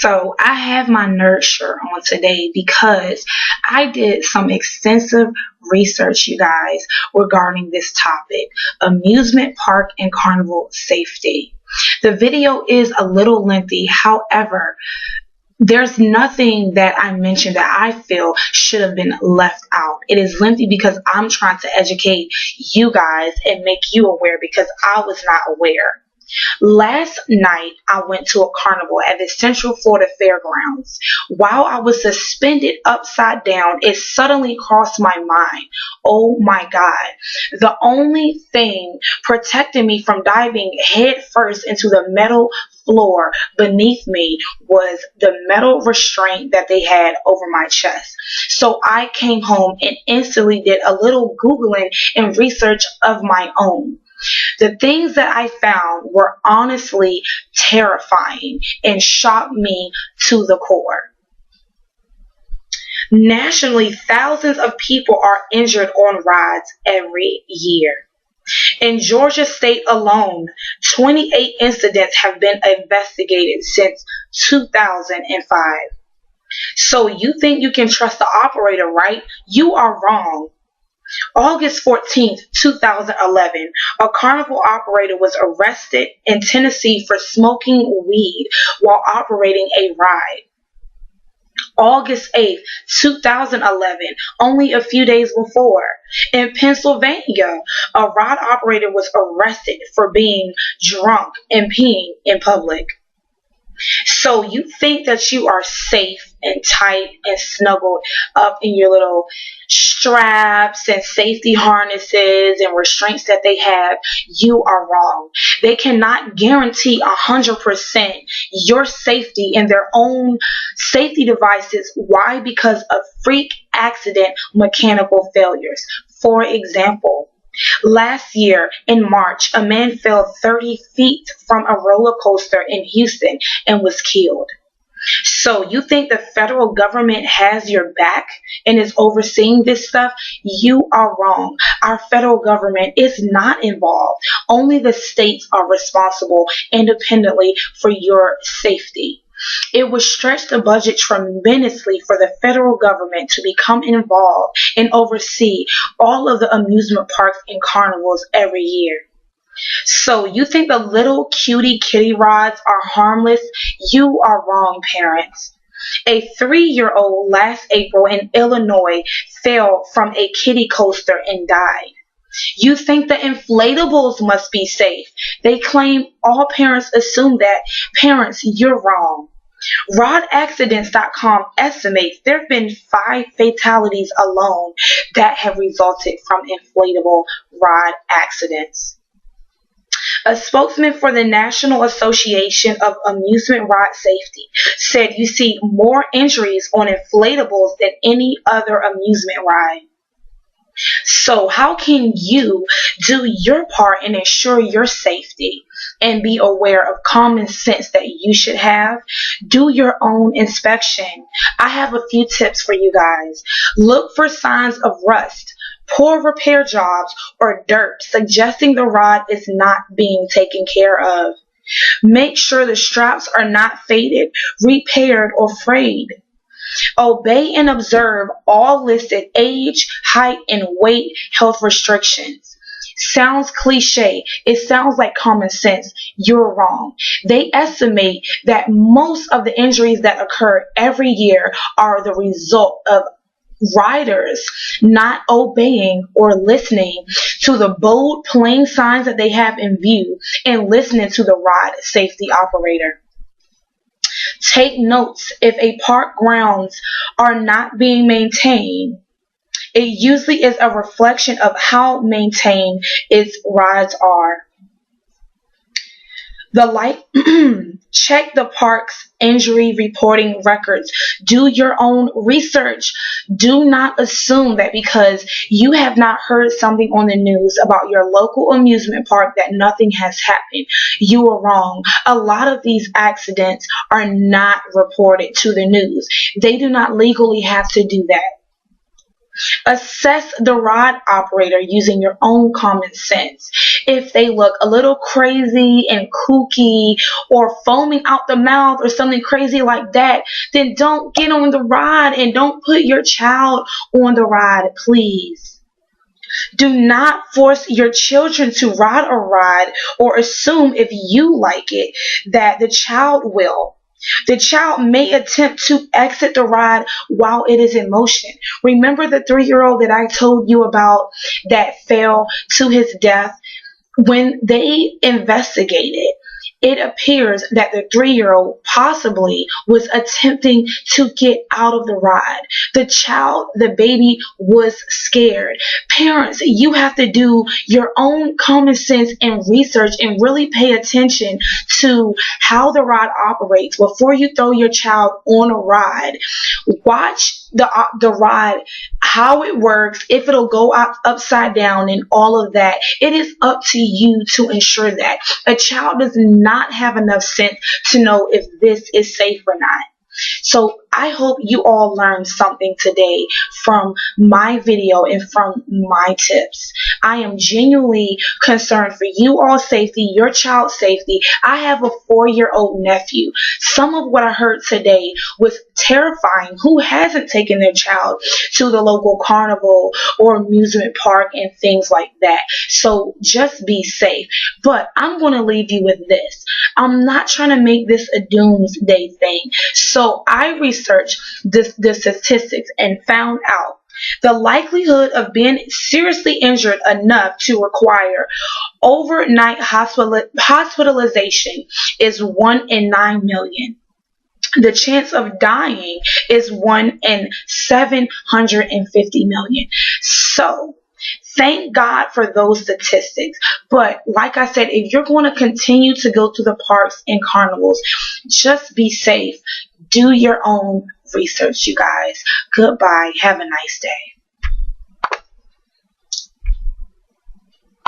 So I have my nerd shirt on today because I did some extensive research, you guys, regarding this topic, amusement park and carnival safety. The video is a little lengthy. However, there's nothing that I mentioned that I feel should have been left out. It is lengthy because I'm trying to educate you guys and make you aware because I was not aware. Last night, I went to a carnival at the Central Florida Fairgrounds. While I was suspended upside down, it suddenly crossed my mind. Oh my God. The only thing protecting me from diving head first into the metal floor beneath me was the metal restraint that they had over my chest. So I came home and instantly did a little Googling and research of my own. The things that I found were honestly terrifying and shocked me to the core. Nationally, thousands of people are injured on rides every year. In Georgia state alone, 28 incidents have been investigated since 2005. So you think you can trust the operator, right? You are wrong. August 14th, 2011, a carnival operator was arrested in Tennessee for smoking weed while operating a ride. August 8th, 2011, only a few days before, in Pennsylvania, a ride operator was arrested for being drunk and peeing in public. So you think that you are safe and tight and snuggled up in your little straps and safety harnesses and restraints that they have. You are wrong. They cannot guarantee 100% your safety in their own safety devices. Why? Because of freak accident mechanical failures. For example, last year in March, a man fell 30 feet from a roller coaster in Houston and was killed. So you think the federal government has your back and is overseeing this stuff? You are wrong. Our federal government is not involved. Only the states are responsible independently for your safety. It would stretch the budget tremendously for the federal government to become involved and oversee all of the amusement parks and carnivals every year. So you think the little cutie kitty rides are harmless? You are wrong, parents. A 3-year-old last April in Illinois fell from a kiddie coaster and died. You think the inflatables must be safe. They claim all parents assume that. Parents, you're wrong. RoadAccidents.com estimates there have been 5 fatalities alone that have resulted from inflatable ride accidents. A spokesman for the National Association of Amusement Ride Safety said you see more injuries on inflatables than any other amusement ride. So how can you do your part and ensure your safety and be aware of common sense that you should have? Do your own inspection. I have a few tips for you guys. Look for signs of rust, poor repair jobs, or dirt suggesting the rod is not being taken care of. Make sure the straps are not faded, repaired, or frayed. Obey and observe all listed age, height, and weight health restrictions. Sounds cliche. It sounds like common sense. You're wrong. They estimate that most of the injuries that occur every year are the result of riders not obeying or listening to the bold, plain signs that they have in view and listening to the ride safety operator. Take notes if a park grounds are not being maintained. It usually is a reflection of how maintained its rides are. Check the park's injury reporting records. Do your own research. Do not assume that because you have not heard something on the news about your local amusement park that nothing has happened. You are wrong. A lot of these accidents are not reported to the news. They do not legally have to do that. Assess the ride operator using your own common sense. If they look a little crazy and kooky or foaming out the mouth or something crazy like that, then don't get on the ride and don't put your child on the ride, please. Do not force your children to ride a ride or assume if you like it that the child will. The child may attempt to exit the ride while it is in motion. Remember the 3-year-old that I told you about that fell to his death? When they investigated, it appears that the 3-year-old possibly was attempting to get out of the ride. The child, the baby, was scared. Parents, you have to do your own common sense and research and really pay attention to how the ride operates before you throw your child on a ride. Watch the ride, how it works, if it'll go up upside down and all of that. It is up to you to ensure that. A child does not have enough sense to know if this is safe or not. So I hope you all learned something today from my video and from my tips. I am genuinely concerned for you all's safety, your child's safety. I have a 4-year-old nephew. Some of what I heard today was terrifying. Who hasn't taken their child to the local carnival or amusement park and things like that? So just be safe. But I'm going to leave you with this. I'm not trying to make this a doomsday thing. So I researched the statistics and found out the likelihood of being seriously injured enough to require overnight hospitalization is 1 in 9 million. The chance of dying is 1 in 750 million. So thank God for those statistics. But like I said, if you're going to continue to go to the parks and carnivals, just be safe. Do your own research, you guys. Goodbye. Have a nice day.